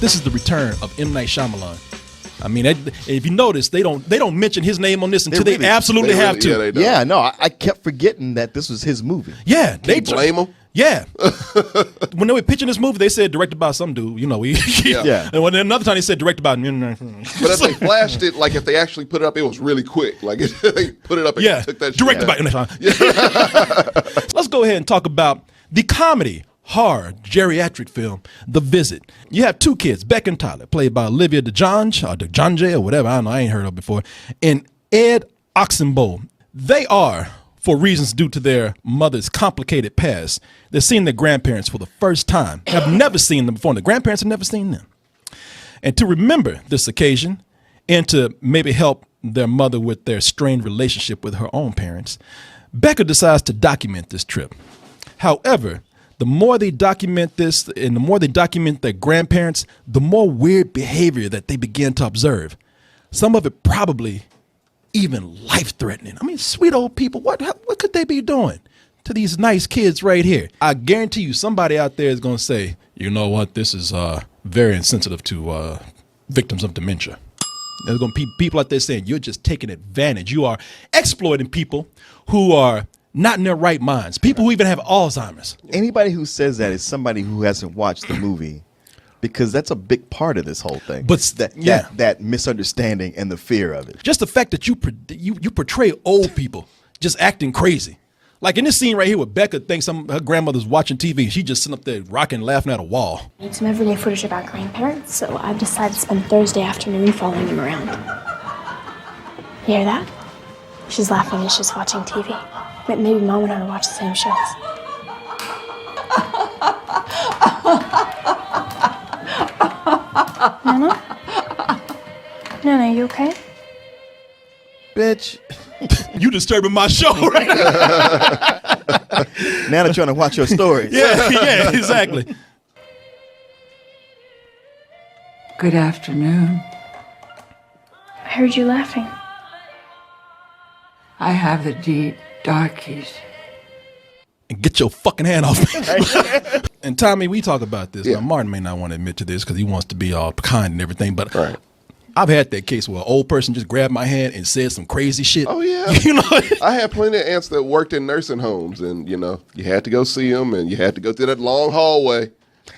This is the return of M. Night Shyamalan. I mean, if you notice, they don't mention his name on this until they absolutely have to. Yeah, no, I kept forgetting that this was his movie. Yeah, they blame him. Yeah, when they were pitching this movie, they said directed by some dude. You know, yeah. And when another time they said directed by. But if they flashed it, like if they actually put it up, it was really quick. Like they put it up and took that. Directed by. Let's go ahead and talk about the comedy horror geriatric film, The Visit. You have two kids, Beck and Tyler, played by Olivia DeJonge or whatever, I don't know, I ain't heard of before, and Ed Oxenbould. They are, for reasons due to their mother's complicated past, they're seeing their grandparents for the first time, have never seen them before, and the grandparents have never seen them. And to remember this occasion, and to maybe help their mother with their strained relationship with her own parents, Becca decides to document this trip. However, the more they document this and the more they document their grandparents, the more weird behavior that they begin to observe. Some of it probably even life-threatening. I mean, sweet old people, what could they be doing to these nice kids right here? I guarantee you somebody out there is going to say, you know what, this is very insensitive to victims of dementia. There's going to be people out there saying, you're just taking advantage. You are exploiting people who are not in their right minds. People who even have Alzheimer's. Anybody who says that is somebody who hasn't watched the movie, because that's a big part of this whole thing. But that misunderstanding and the fear of it. Just the fact that you portray old people just acting crazy. Like in this scene right here where Becca thinks her grandmother's watching TV. She just sitting up there rocking, laughing at a wall. I need some everyday footage of our grandparents, so I've decided to spend Thursday afternoon following them around. You hear that? She's laughing and she's watching TV. Maybe Mom and I watch the same shows. Nana, you okay? Bitch. You disturbing my show right now. Nana trying to watch your stories. Yeah, exactly. Good afternoon. I heard you laughing. I have the deep, darkies. And get your fucking hand off me. And Tommy, we talk about this. Yeah. Now, Martin may not want to admit to this because he wants to be all kind and everything, but I've had that case where an old person just grabbed my hand and said some crazy shit. Oh, yeah. You know, I had plenty of aunts that worked in nursing homes, and, you had to go see them, and you had to go through that long hallway.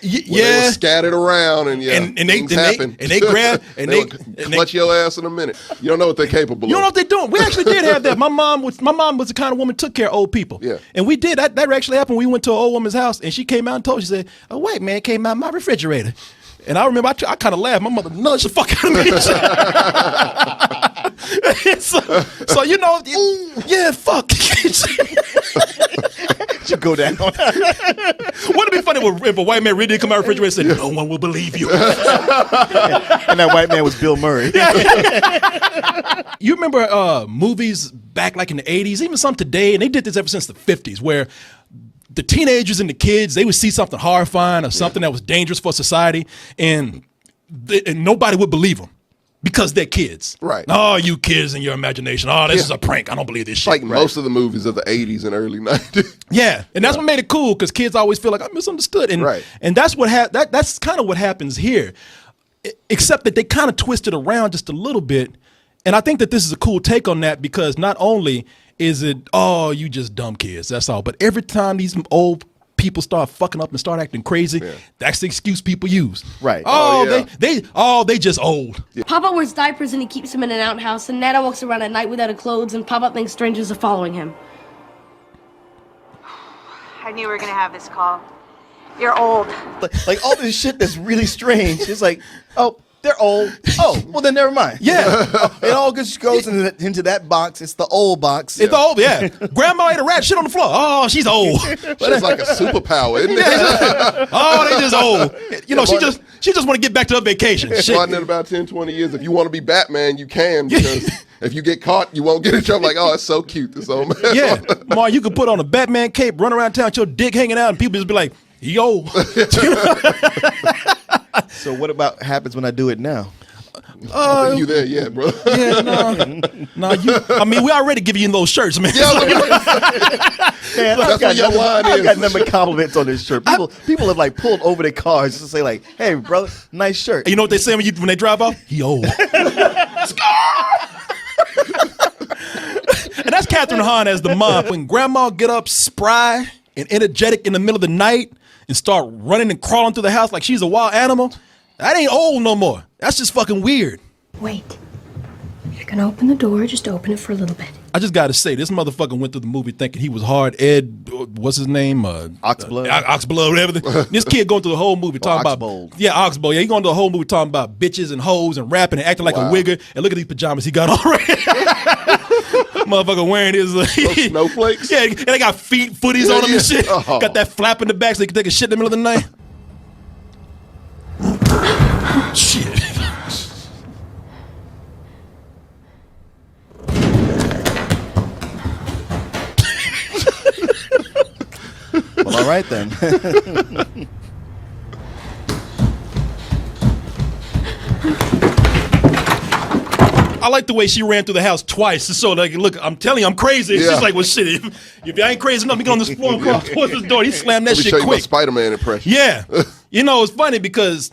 They were scattered around, and things happen. And they grab and they clutch your ass in a minute. You don't know what they're capable of. You don't know what they're doing. We actually did have that. My mom was the kind of woman who took care of old people. Yeah. And we did that actually happened. We went to an old woman's house and she came out and told, she said, "A white man came out of my refrigerator." And I remember I kind of laughed. My mother nudged the fuck out of me. so yeah, fuck. Should go down. Wouldn't it be funny if a white man really did come out of the refrigerator and said, "No one will believe you." And that white man was Bill Murray. You remember movies back like in the 80s, even some today, and they did this ever since the 50s, where the teenagers and the kids, they would see something horrifying or something that was dangerous for society, and nobody would believe them because they're kids. Right. Oh, you kids and your imagination. Oh, this is a prank. I don't believe this shit. Like most of the movies of the 80s and early 90s. Yeah, and that's what made it cool because kids always feel like I'm misunderstood, and that's what that's kind of what happens here, except that they kind of twist it around just a little bit, and I think that this is a cool take on that because not only is it, oh, you just dumb kids, that's all. But every time these old people start fucking up and start acting crazy, that's the excuse people use. Right. They just old. Yeah. Papa wears diapers and he keeps them in an outhouse, and Nana walks around at night without her clothes, and Papa thinks strangers are following him. I knew we were gonna have this call. You're old. Like all this shit that's really strange. It's like, oh, they're old. Oh, well then never mind. Yeah. It all just goes into that box. It's the old box. It's the old, Grandma ate a rat shit on the floor. Oh, she's old. She's like a superpower, isn't it? Oh, they just old. You know, she just want to get back to her vacation. Shit. Martin, in about 10, 20 years, if you want to be Batman, you can, because if you get caught, you won't get in trouble. Like, oh, it's so cute, this old man. Yeah. Ma, you could put on a Batman cape, run around town with your dick hanging out, and people just be like, he old. So what about happens when I do it now? I think you there yet, bro? Yeah, no. I mean, we already giving you those shirts, man. Yeah, Man, I've got nothing but compliments on this shirt. People have like pulled over their cars just to say like, "Hey, brother, nice shirt." You know what they say when they drive off? He old. And that's Catherine Hahn as the mom. When grandma get up spry and energetic in the middle of the night and start running and crawling through the house like she's a wild animal, that ain't old no more. That's just fucking weird. Wait. If you're gonna open the door, just open it for a little bit. I just gotta say, this motherfucker went through the movie thinking he was hard Ed, what's his name? Oxblood. Oxblood, whatever. This kid going through the whole movie talking about Oxbow. Yeah, he going through the whole movie talking about bitches and hoes and rapping and acting like a wigger. And look at these pajamas he got on right. Motherfucker wearing his snowflakes. Yeah, and they got footies on them and shit. Oh. Got that flap in the back so they can take a shit in the middle of the night. Shit. Well, all right then. I like the way she ran through the house twice. So like, look, I'm telling you, I'm crazy. Yeah. She's like, well, shit, if I ain't crazy enough, me get on this floor and crawl towards this door. He slammed that Let me shit show you my quick. Spider-Man impression. Yeah. You know, it's funny because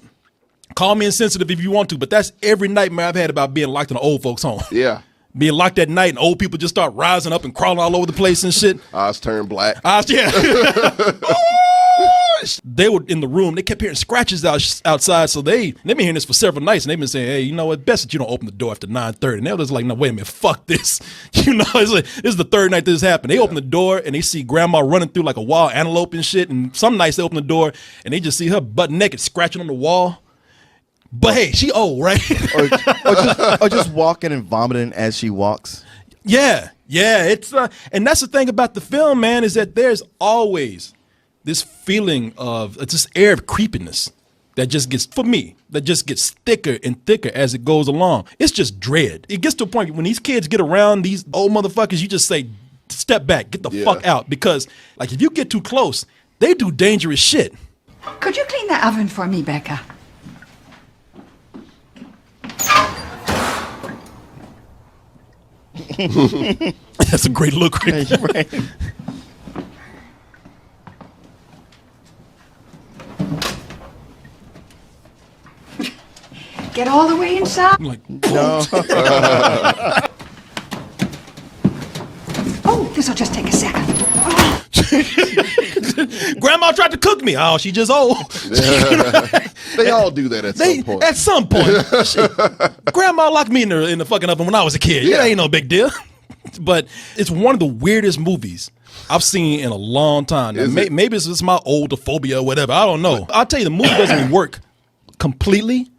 call me insensitive if you want to, but that's every nightmare I've had about being locked in an old folks' home. Yeah. Being locked at night and old people just start rising up and crawling all over the place and shit. Eyes turn black. Yeah. They were in the room. They kept hearing scratches outside. So they've been hearing this for several nights, and they've been saying, "Hey, you know what? Best that you don't open the door after 9:30." And they were just like, "No, wait a minute, fuck this." You know, it's like, this is the third night this happened. They open the door and they see grandma running through like a wild antelope and shit. And some nights they open the door and they just see her butt naked scratching on the wall. But hey, she old, right? or just walking and vomiting as she walks. Yeah. It's and that's the thing about the film, man, is that there's always this feeling of this air of creepiness that just gets, for me, that just gets thicker and thicker as it goes along. It's just dread. It gets to a point when these kids get around these old motherfuckers, you just say, step back, get the fuck out. Because, like, if you get too close, they do dangerous shit. Could you clean the oven for me, Becca? That's a great look right there. Right. Get all the way inside. I'm like, No. Oh, this'll just take a second. Grandma tried to cook me. Oh, she just old. They all do that at some point. At some point. Shit. Grandma locked me in the fucking oven when I was a kid. Yeah, ain't no big deal. But it's one of the weirdest movies I've seen in a long time. Now, maybe it's just my oldophobia or whatever. I don't know. I'll tell you, the movie doesn't work completely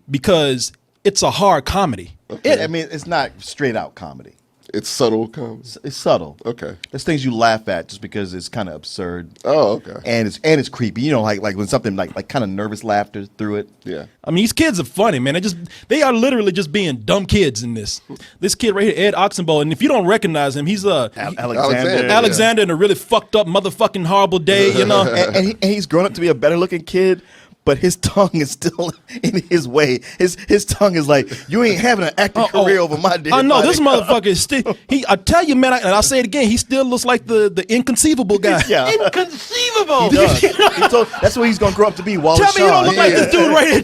because it's a hard comedy. I mean, it's not straight out comedy. It's subtle comedy. It's subtle. Okay. There's things you laugh at just because it's kind of absurd. Oh, okay. And it's creepy. You know, like when something like kind of nervous laughter through it. Yeah. I mean, these kids are funny, man. They are literally just being dumb kids in this. This kid right here, Ed Oxenbow, and if you don't recognize him, he's Alexander in a really fucked up motherfucking horrible day, you know. and he's grown up to be a better looking kid. But his tongue is still in his way. His tongue is like, you ain't having an acting career over my dead I know, body. this motherfucker is still, I tell you, man, and I'll say it again, he still looks like the inconceivable guy. Yeah. Inconceivable! He does. That's what he's going to grow up to be, Wally Tell me you don't look like this dude right here.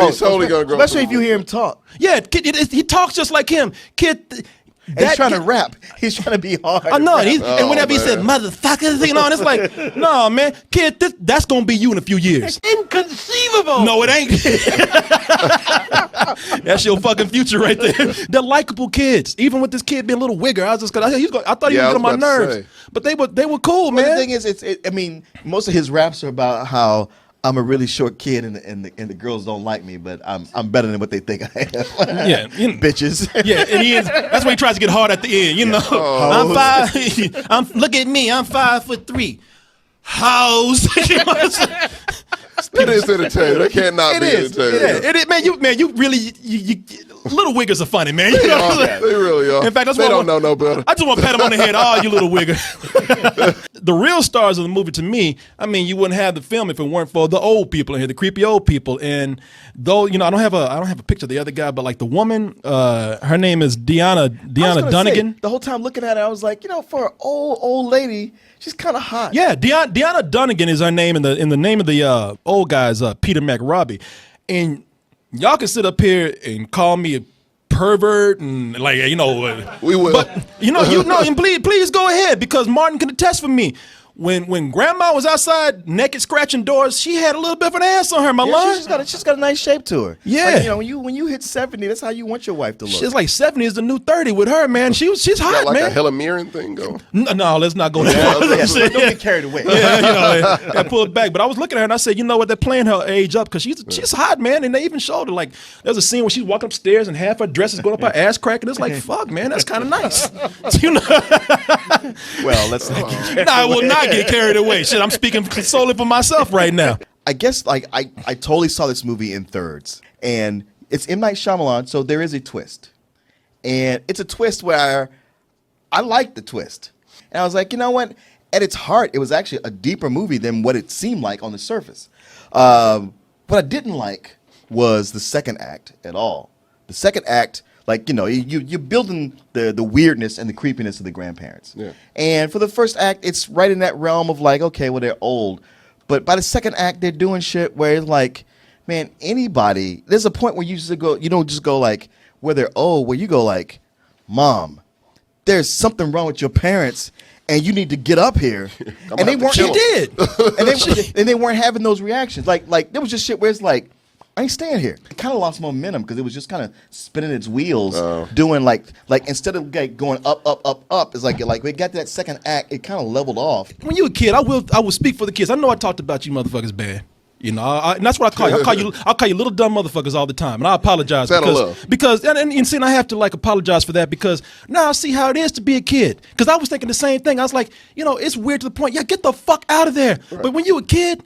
He's totally going to grow up. Especially if you hear him talk. Yeah, he talks just like him. Kid... He's trying to rap. He's trying to be hard. I know. And whenever he said motherfuckers, you know, and it's like, no, man, kid, that's going to be you in a few years. Inconceivable. No, it ain't. That's your fucking future right there. They're likable kids. Even with this kid being a little wigger, I thought he was going to get on my nerves. But they were cool, man. The thing is, I mean, most of his raps are about how I'm a really short kid and the girls don't like me, but I'm better than what they think I am. Yeah, bitches. Yeah, and he is. That's why he tries to get hard at the end. You know, I'm 5. Look at me. I'm 5'3". House. It is entertaining. That cannot be entertaining. Yeah, it is, man. You really, little wiggers are funny, man. You know what I'm saying? They really are. In fact, they don't know no better. I just want to pat them on the head. Oh, you little wigger. The real stars of the movie, to me, I mean, you wouldn't have the film if it weren't for the old people in here, the creepy old people. And though, I don't have a picture of the other guy, but like the woman, her name is Deanna Dunnigan. The whole time looking at her, I was like, for an old lady, she's kind of hot. Yeah, Deanna Dunnigan is her name, and the name of the old guy is Peter McRobbie. And y'all can sit up here and call me a pervert and we will. But and please go ahead, because Martin can attest for me. When Grandma was outside naked scratching doors, she had a little bit of an ass on her. She's got a nice shape to her. Yeah, when you hit 70, that's how you want your wife to look. She's like 70 is the new 30 with her, man. She's hot, got like man. a Helen Mirren thing going. No, let's not go there. Don't get carried away. I pull it back. But I was looking at her and I said, you know what? They're playing her age up because she's hot, man. And they even showed her, like, there's a scene where she's walking upstairs and half her dress is going up her ass crack, and it's like, fuck, man, that's kind of nice. Well, let's not get carried away. I will not get carried away. Shit, I'm speaking solely for myself right now. I guess I totally saw this movie in thirds, and it's M. Night Shyamalan, so there is a twist, and it's a twist where I like the twist, and I was like, you know what? At its heart, it was actually a deeper movie than what it seemed like on the surface. What I didn't like was the second act at all. The second act, you're building the weirdness and the creepiness of the grandparents. Yeah. And for the first act, it's right in that realm of like, okay, well, they're old. But by the second act, they're doing shit where it's like, man, anybody, there's a point where you don't just go like, where they're old, where you go like, Mom, there's something wrong with your parents, and you need to get up here. And they weren't. She did. and they weren't having those reactions. Like there was just shit where it's like, I ain't staying here. It kind of lost momentum because it was just kind of spinning its wheels, doing like instead of going up, it's like we got to that second act, it kind of leveled off. When you a kid, I will speak for the kids. I know I talked about you motherfuckers bad. And that's what I call you. I'll call you little dumb motherfuckers all the time, and I apologize because and I have to apologize for that, because now I see how it is to be a kid. Because I was thinking the same thing. I was like, it's weird to the point. Yeah, get the fuck out of there. Right. But when you a kid,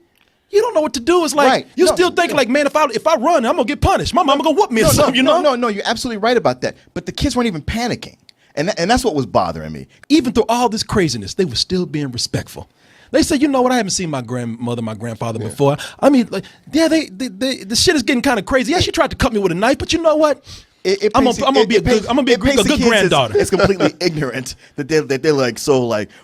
you don't know what to do. It's like you still thinking like, man, if I run, I'm gonna get punished. My mama gonna whoop me or something. No, you're absolutely right about that. But the kids weren't even panicking, and that's what was bothering me. Even through all this craziness, they were still being respectful. They said, you know what? I haven't seen my grandmother, my grandfather before. I mean, the shit is getting kind of crazy. Yeah, she tried to cut me with a knife, but you know what? I'm gonna be a good granddaughter. It's completely ignorant that they're like,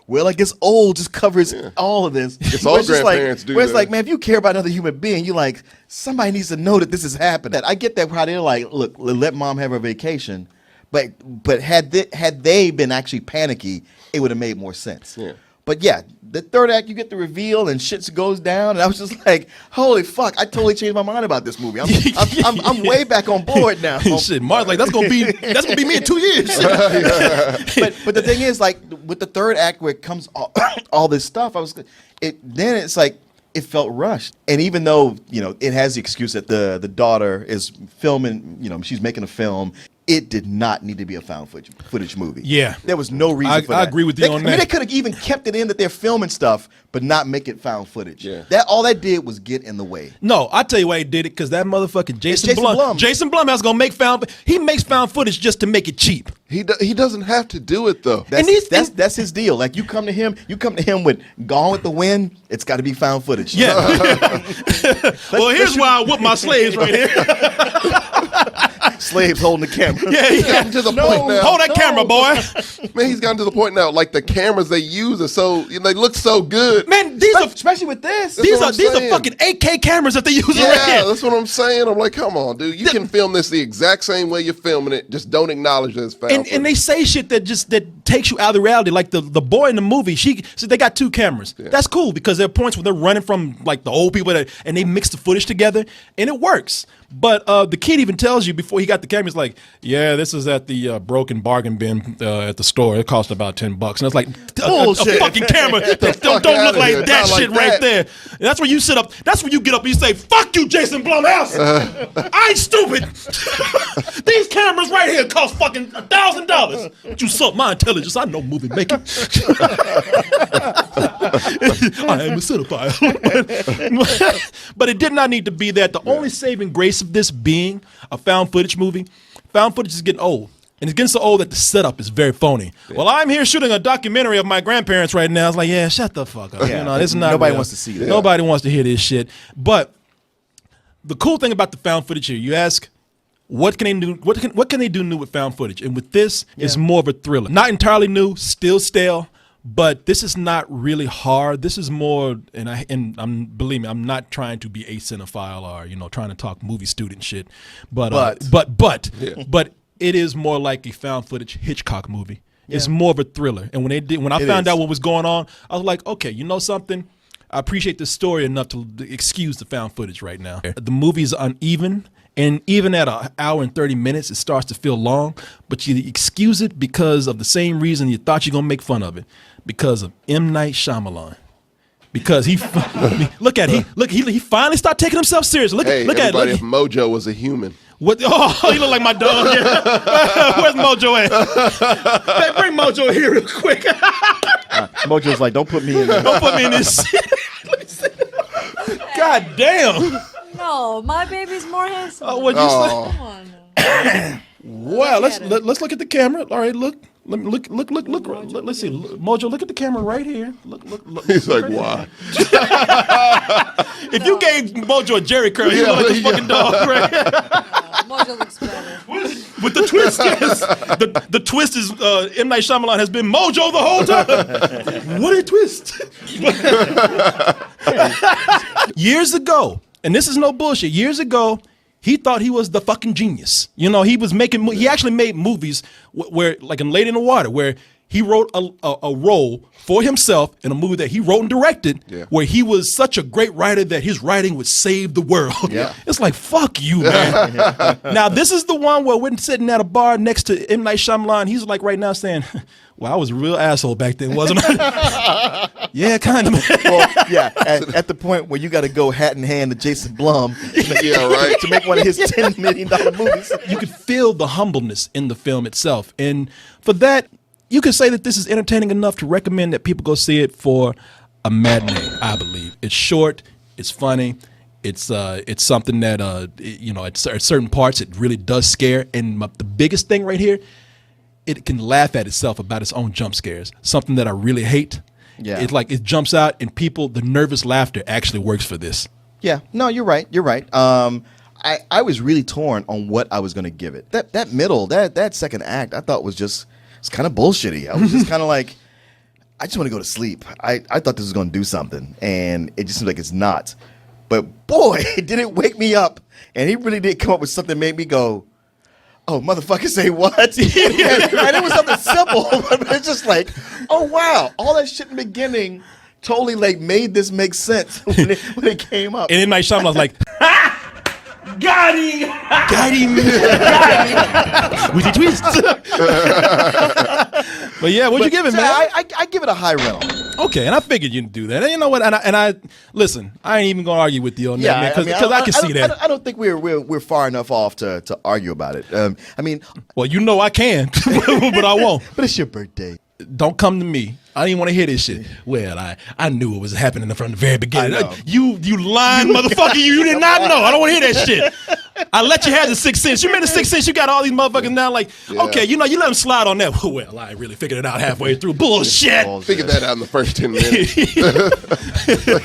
well, I guess old just covers all of this. It's all grandparents do. Where it's like, man, if you care about another human being, you like, somebody needs to know that this is happening. I get that how they're like, look, let mom have her vacation, but had they been actually panicky, it would have made more sense. Yeah. But yeah, the third act, you get the reveal and shit goes down, and I was just like, "Holy fuck!" I totally changed my mind about this movie. I'm way back on board now. Shit, Mark's like, that's gonna be me in 2 years. but the thing is, like with the third act where it comes all this stuff, it's like it felt rushed. And even though it has the excuse that the daughter is filming, she's making a film. It did not need to be a found footage movie. Yeah. There was no reason for that. I agree with you on that. I mean, they could have even kept it in that they're filming stuff, but not make it found footage. Yeah. All that did was get in the way. No, I tell you why he did it, because that motherfucking Jason Blum. Jason Blumhouse gonna make he makes found footage just to make it cheap. He doesn't have to do it though. That's his deal. Like you come to him with Gone with the Wind, it's got to be found footage. Yeah. Well, here's why I whoop my slaves right here. Slaves holding the camera. Yeah, he's gotten to the point now. Hold that camera, boy. Man, he's gotten to the point now. Like the cameras they use are they look so good. Man, especially with this. These are fucking 8K cameras that they use. Yeah, that's what I'm saying. I'm like, come on, dude. You can film this the exact same way you're filming it. Just don't acknowledge that it's found. And they say shit that takes you out of the reality. Like the boy in the movie, they got 2 cameras. Yeah. That's cool, because there are points where they're running from like the old people and they mix the footage together and it works. But the kid even tells you before he got the camera, he's like, yeah, this is at the broken bargain bin at the store. It cost about $10. And it's like, a fucking camera that don't look like that shit right there. And that's where you sit up. That's where you get up and you say, fuck you, Jason Blumhouse. I ain't stupid. These cameras right here cost fucking $1,000. But you insult my intelligence. I know movie making. I am a cinephile. But it did not need to be that. The only saving grace of this being a found footage movie, found footage is getting old. And it's getting so old that the setup is very phony. Yeah. Well, I'm here shooting a documentary of my grandparents right now. It's like, yeah, shut the fuck up. Yeah, this is not nobody real. wants to see that. Nobody wants to hear this shit. But the cool thing about the found footage here, you ask, what can they do? What can they do new with found footage? And with this, it's more of a thriller. Not entirely new, still stale. But this is not really hard. This is more, and believe me, I'm not trying to be a cinephile or trying to talk movie student shit. But it is more like a found footage Hitchcock movie. Yeah. It's more of a thriller. And when I found out what was going on, I was like, okay, you know something? I appreciate the story enough to excuse the found footage right now. The movie is uneven. And even at an hour and 30 minutes, it starts to feel long, but you excuse it because of the same reason you thought you're going to make fun of it, because of M. Night Shyamalan. Because he finally started taking himself serious. Look at if Mojo was a human. What? Oh, you look like my dog. Yeah. Where's Mojo at? Hey, bring Mojo here real quick. Mojo's like, don't put me in there. Don't put me in this shit. Let me see. God damn. No, my baby's more handsome. Oh, what'd you say? Come on now. Wow, let's look at the camera. All right, look. Look. Let's see. Mojo, look at the camera right here. Look. He's like, right why? If you gave Mojo a Jerry curl, he look like a fucking dog, right? Mojo looks better. With the twist, yes. The twist is M. Night Shyamalan has been Mojo the whole time. What a twist. Years ago, and this is no bullshit, years ago, he thought he was the fucking genius. He actually made movies where, like in Lady in the Water, where he wrote a role for himself in a movie that he wrote and directed, where he was such a great writer that his writing would save the world. Yeah. It's like, fuck you, man. Now, this is the one where we're sitting at a bar next to M. Night Shyamalan. He's like right now saying, well, I was a real asshole back then, wasn't I? Yeah, kind of. Well, yeah, at the point where you got to go hat in hand to Jason Blum to make one of his $10 million movies. You could feel the humbleness in the film itself. And for that, you could say that this is entertaining enough to recommend that people go see it for a matinee, I believe. It's short, it's funny, it's something that, at certain parts it really does scare. And the biggest thing right here, it can laugh at itself about its own jump scares, something that I really hate. Yeah. It's like it jumps out and the nervous laughter actually works for this. Yeah, no, you're right. I was really torn on what I was going to give it. That middle, that second act, I thought it's kind of bullshitty. I was just kind of like, I just want to go to sleep. I thought this was going to do something, and it just seems like it's not. But boy, did it wake me up, and he really did come up with something that made me go, oh, motherfucker, say what? and it was something simple, but it's just like, oh, wow. All that shit in the beginning totally made this make sense when it came up. And M. Night Shyamalan was like, got him! With the twist. But yeah, what'd you give it, man? I give it a high rental. Okay, and I figured you'd do that. And you know what? And I listen. I ain't even gonna argue with you on that, man, because I can see that. I don't think we're far enough off to argue about it. Well, I can, but I won't. But it's your birthday. Don't come to me. I didn't want to hear this shit. Well, I knew it was happening from the very beginning. You lying motherfucker. You did not know. I don't want to hear that shit. I let you have the Sixth Sense. You made the Sixth Sense. You got all these motherfuckers now like, okay, you let them slide on that. Well, I really figured it out halfway through. Bullshit. Figured that out in the first 10 minutes.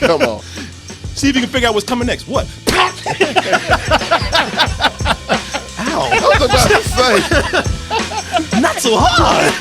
Come on. See if you can figure out what's coming next. What? Ow. I was about to say. Not so hard.